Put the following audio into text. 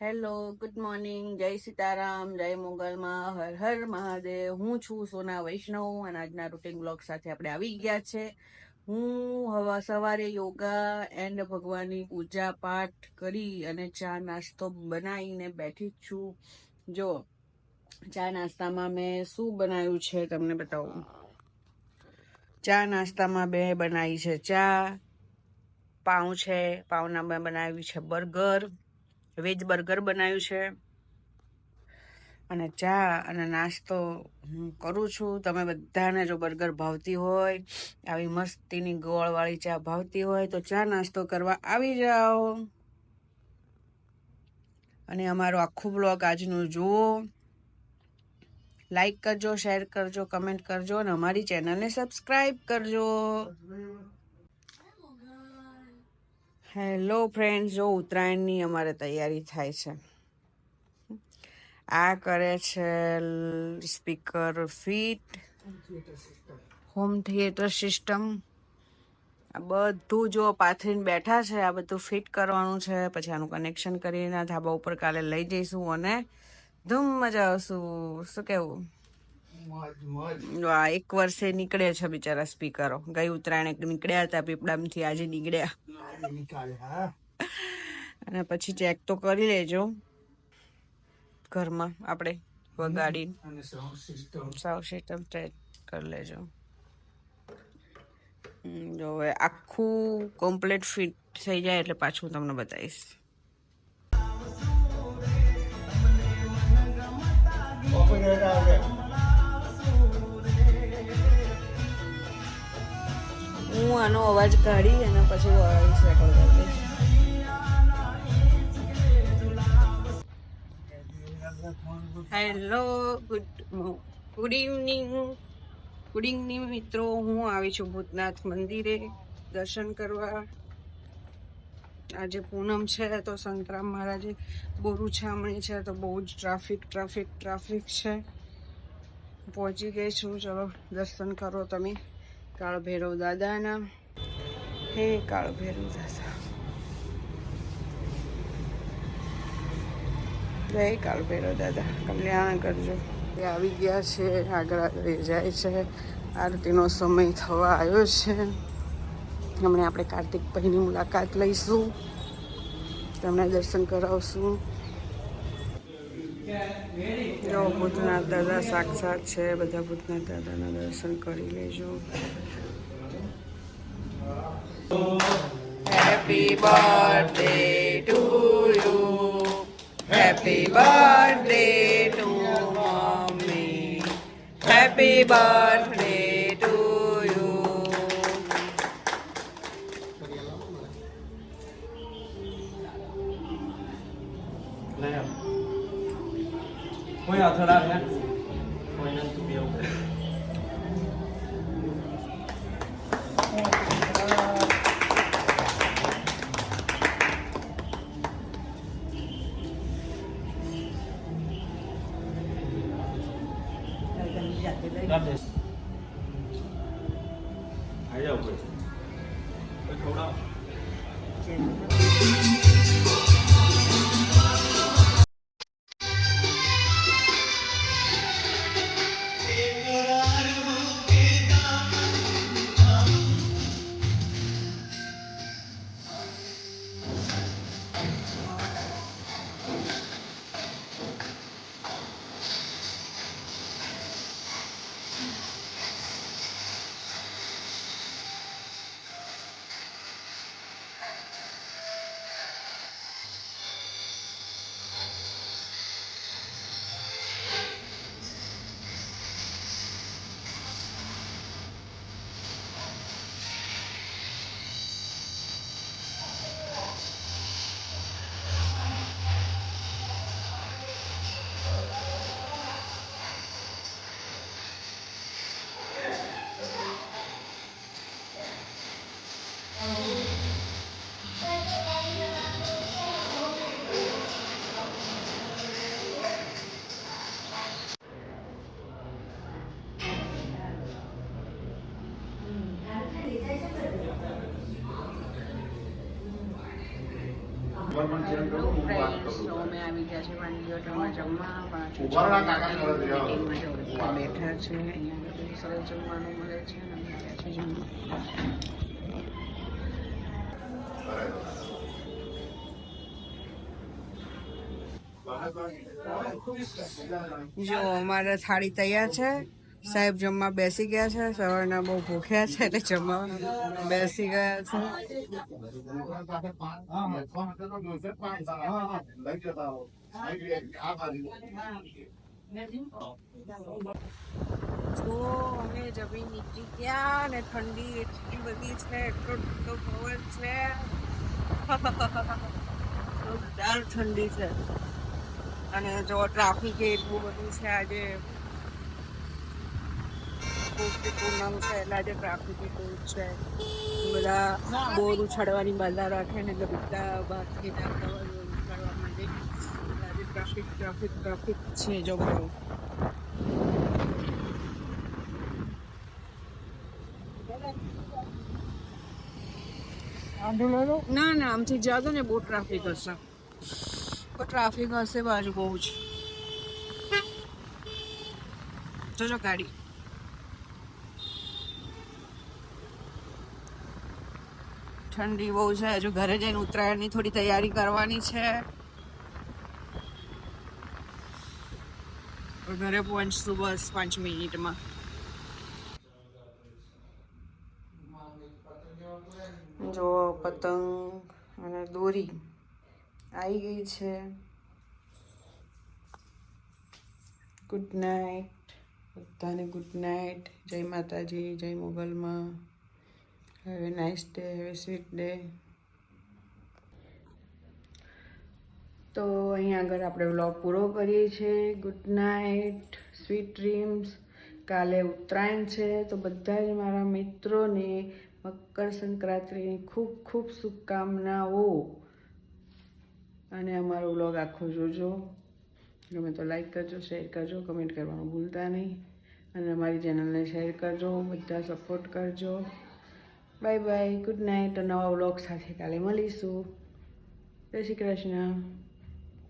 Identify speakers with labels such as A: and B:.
A: Hello, good morning, જય સીતારામ, જય મોગલમાં, હર હર મહાદેવ. હું છું સોના વૈષ્ણવ અને આજના રૂટીન બ્લોગ સાથે આપણે આવી ગયા છે. હું હવા સવારે યોગા એન્ડ ભગવાનની પૂજા પાઠ કરી અને ચા નાસ્તો બનાવીને બેઠી જ છું. જો ચા નાસ્તામાં મેં શું બનાવ્યું છે તમને બતાવું. ચા નાસ્તામાં મેં બનાવી છે ચા, પાઉં છે, પાઉંના મેં બનાવ્યું છે બર્ગર, વેજ બર્ગર બનાવ્યું છે અને ચા અને નાસ્તો હું કરું છું. તમે બધાને જો બર્ગર ભાવતી હોય, આવી મસ્તીની ગોળવાળી ચા ભાવતી હોય તો ચા નાસ્તો કરવા આવી જાઓ અને અમારો આખું બ્લોગ આજનું જુઓ. લાઈક કરજો, શેર કરજો, કમેન્ટ કરજો અને અમારી ચેનલને સબસ્ક્રાઈબ કરજો. હેલો ફ્રેન્ડ્સ, જો ઉત્તરાયણની અમારે તૈયારી થાય છે. આ કરે છે speaker fit, home theatre system. આ બધું જો પાથરીને બેઠા છે, આ બધું ફિટ કરવાનું છે. પછી આનું કનેક્શન કરીને ધાબા ઉપર કાલે લઈ જઈશું અને ધૂમ મચાવશું. શું કેવું? આ 1 વર્ષે નીકળે છે બિચારા સ્પીકરો. ગઈ ઉત્તરાયણ નીકળ્યા હતા પીપળામથી, આજે નીકળ્યા. અને પછી ચેક તો કરી લેજો ઘરમાં આપણે વગાડી સાઉન્ડ સિસ્ટમ ચેક કરી લેજો. જો હવે આખું કમ્પ્લીટ ફિટ થઈ જાય એટલે પાછું તમને બતાવીશ. હું આનો અવાજ કાઢી અને પછી વોઇસ રેકોર્ડ કરી દઈશ. Hello, good evening. Good evening મિત્રો. હું આવી છું ભૂતનાથ મંદિરે દર્શન કરવા. આજે પૂનમ છે તો સંતરામ મહારાજે બોરું છામણી છે તો બહુ જ ટ્રાફિક છે. પહોંચી ગઈ છું. ચલો દર્શન કરો તમે કાળ ભૈરવ દાદાના. હે કાળ ભૈરવ દાદા, જય કાળ ભૈરવ દાદા, કલ્યાણ કરજો. આવી ગયા છે, આગળ લઈ જાય છે. આરતીનો સમય થવા આવ્યો છે. હમણાં આપણે કાર્તિકભાઈની મુલાકાત લઈશું, તમને દર્શન કરાવશું. જો ભૂતનાથ દાદા સાક્ષાત છે, બધા ભૂતનાથ દાદાના દર્શન કરી લેજો. Happy birthday to you, happy birthday to mummy, happy birthday to you.
B: કોઈ અથડા છે કોઈને તું બેવ આવી જાવ કોઈ ખવડાવ.
A: ગયા છે વાનગીઓમાં જમવા.
C: ઉભારો ના કાકા કરે છે.
A: મીટિંગમાં બેઠા છે. અહીંયા બધું સરસ જમવાનું મળે છે અને અમે ગયા છે જમવા. જો અમારા થાળી તૈયાર છે. સાહેબ જમવા બેસી ગયા છે. સવારના બહુ ભૂખ્યા છે એટલે જમવા બેસી ગયા છે. જો અમે જમી નીકળી ગયા ને ઠંડી એટલી બધી છે, એટલો ઠંડો પવન છે, જોરદાર ઠંડી છે. અને જો ટ્રાફિક એટલું બધું છે આજે. પૂનમ છે એટલે આજે ટ્રાફિક એટલું છે. બધા બોર ઉછાળવાની બાધા રાખે ને એટલે બધા બહારથી ઉછાળવા માંડે. આજે ટ્રાફિક ટ્રાફિક ટ્રાફિક છે જો બધું. ના ના આમથી જાદો ને બહુ ટ્રાફિક હશે. ટ્રાફિક હશે બાજુ બહુ જ. જોજો ગાડી. ઠંડી બહુ છે. હજુ ઘરે જઈને ઉત્તરાયણની થોડી તૈયારી કરવાની છે. ઘરે પહોંચશું બસ 5 મિનિટમાં. જો પતંગ અને દોરી આવી ગઈ છે. ગુડ નાઇટ બધાને. Good night. જય માતાજી, જય મોગલમાં. Have a nice day, have a sweet day. તો અહીંયા આગળ આપણે વ્લોગ પૂરો કરીએ છીએ. Good night, sweet dreams. કાલે ઉત્તરાયણ છે તો બધા જ મારા મિત્રોને મકર સંક્રાંતિની ખૂબ ખૂબ શુભકામનાઓ. અને અમારો વ્લોગ આખો જોજો. ગમે તો લાઈક કરજો, શેર કરજો, કમેન્ટ કરવાનું ભૂલતા નહીં. અને અમારી ચેનલને શેર કરજો. બધા સપોર્ટ કરજો. Bye bye, good night. નવા વ્લોગ સાથે કાલે મળીશું. જય શ્રી કૃષ્ણ.